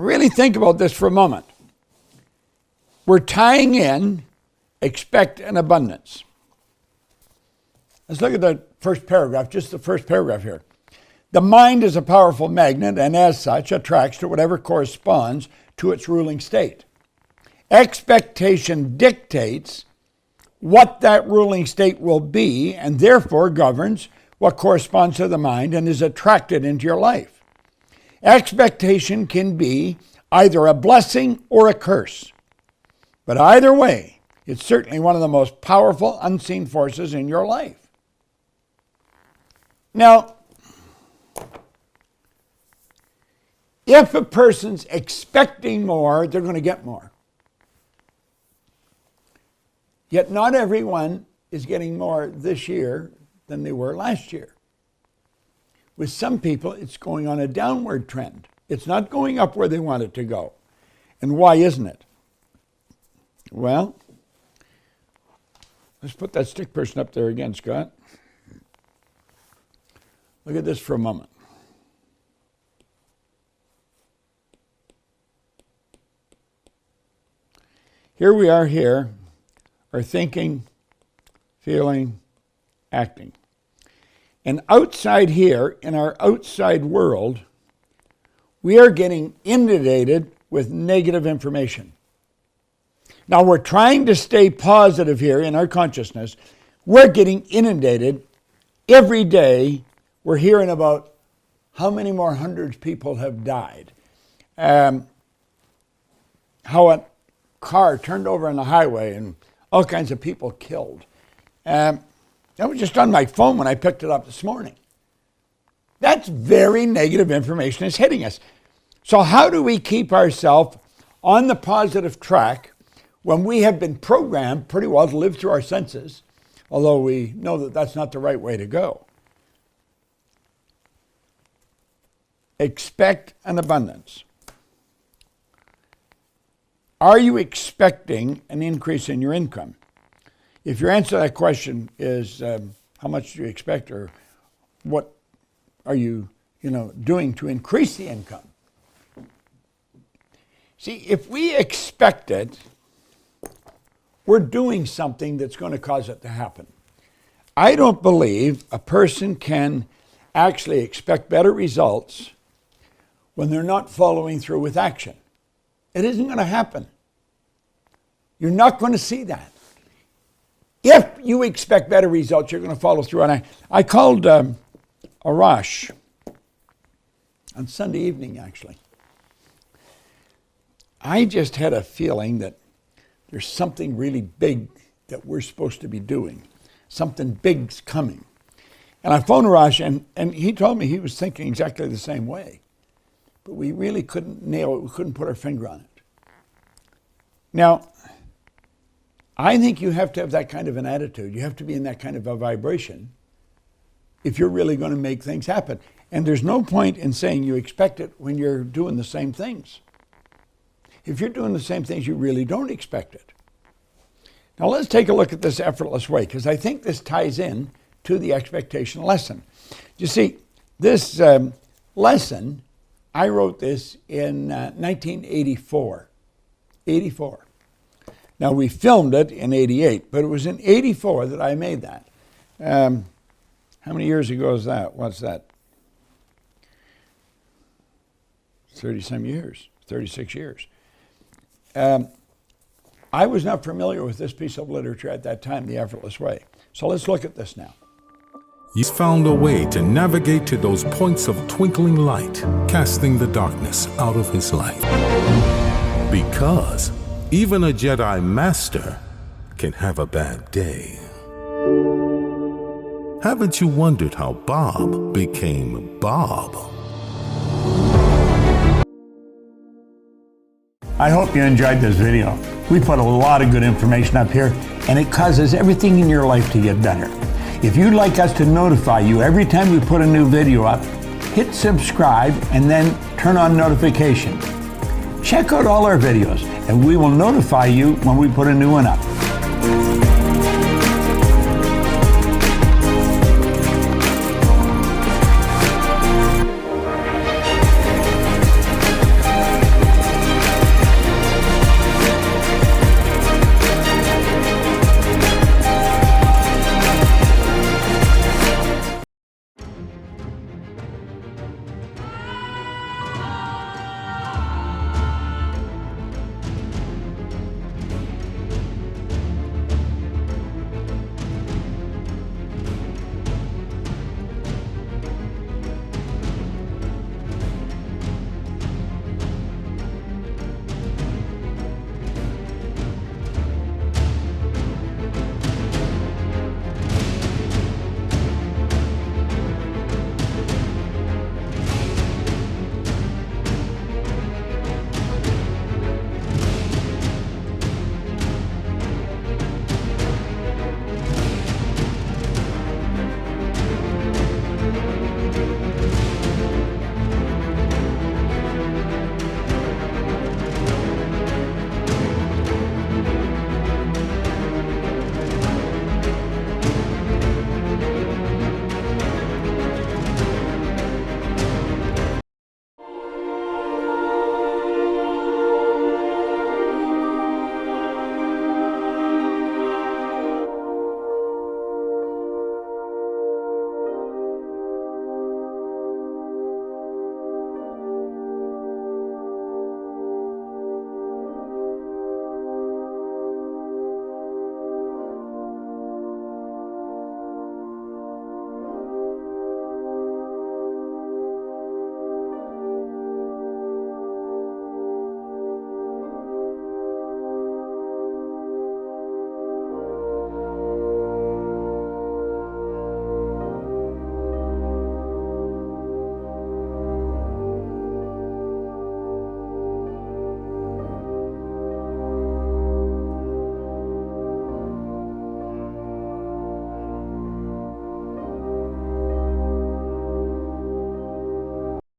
really think about this for a moment. We're tying in expect an abundance. Let's look at the first paragraph, just the first paragraph here. The mind is a powerful magnet and as such attracts to whatever corresponds to its ruling state. Expectation dictates what that ruling state will be and therefore governs what corresponds to the mind and is attracted into your life. Expectation can be either a blessing or a curse. But either way, it's certainly one of the most powerful unseen forces in your life. Now, if a person's expecting more, they're going to get more. Yet not everyone is getting more this year than they were last year. With some people, it's going on a downward trend. It's not going up where they want it to go. And why isn't it? Well, let's put that stick person up there again, Scott. Look at this for a moment. Here we are thinking, feeling, acting. And outside here, in our outside world, we are getting inundated with negative information. Now we're trying to stay positive here in our consciousness. We're getting inundated every day. We're hearing about how many more hundreds of people have died. How a car turned over on the highway and all kinds of people killed. That was just on my phone when I picked it up this morning. That's very negative information that's hitting us. So how do we keep ourselves on the positive track when we have been programmed pretty well to live through our senses, although we know that that's not the right way to go? Expect an abundance. Are you expecting an increase in your income? If your answer to that question is how much do you expect, or what are you doing to increase the income? See, if we expect it, we're doing something that's going to cause it to happen. I don't believe a person can actually expect better results when they're not following through with action. It isn't going to happen. You're not going to see that. If you expect better results, you're going to follow through. And I called Arash on Sunday evening, actually. I just had a feeling that there's something really big that we're supposed to be doing. Something big's coming. And I phoned Arash, and he told me he was thinking exactly the same way. But we really couldn't nail it. We couldn't put our finger on it. Now, I think you have to have that kind of an attitude. You have to be in that kind of a vibration if you're really going to make things happen. And there's no point in saying you expect it when you're doing the same things. If you're doing the same things, you really don't expect it. Now let's take a look at this effortless way, because I think this ties in to the expectation lesson. You see, this lesson, I wrote this in 1984. 84. Now, we filmed it in 88, but it was in 84 that I made that. How many years ago is that? What's that? 30-some years, 36 years. I was not familiar with this piece of literature at that time, The Effortless Way. So let's look at this now. He's found a way to navigate to those points of twinkling light, casting the darkness out of his life. Because even a Jedi Master can have a bad day. Haven't you wondered how Bob became Bob? I hope you enjoyed this video. We put a lot of good information up here, and it causes everything in your life to get better. If you'd like us to notify you every time we put a new video up, hit subscribe and then turn on notification. Check out all our videos, and we will notify you when we put a new one up.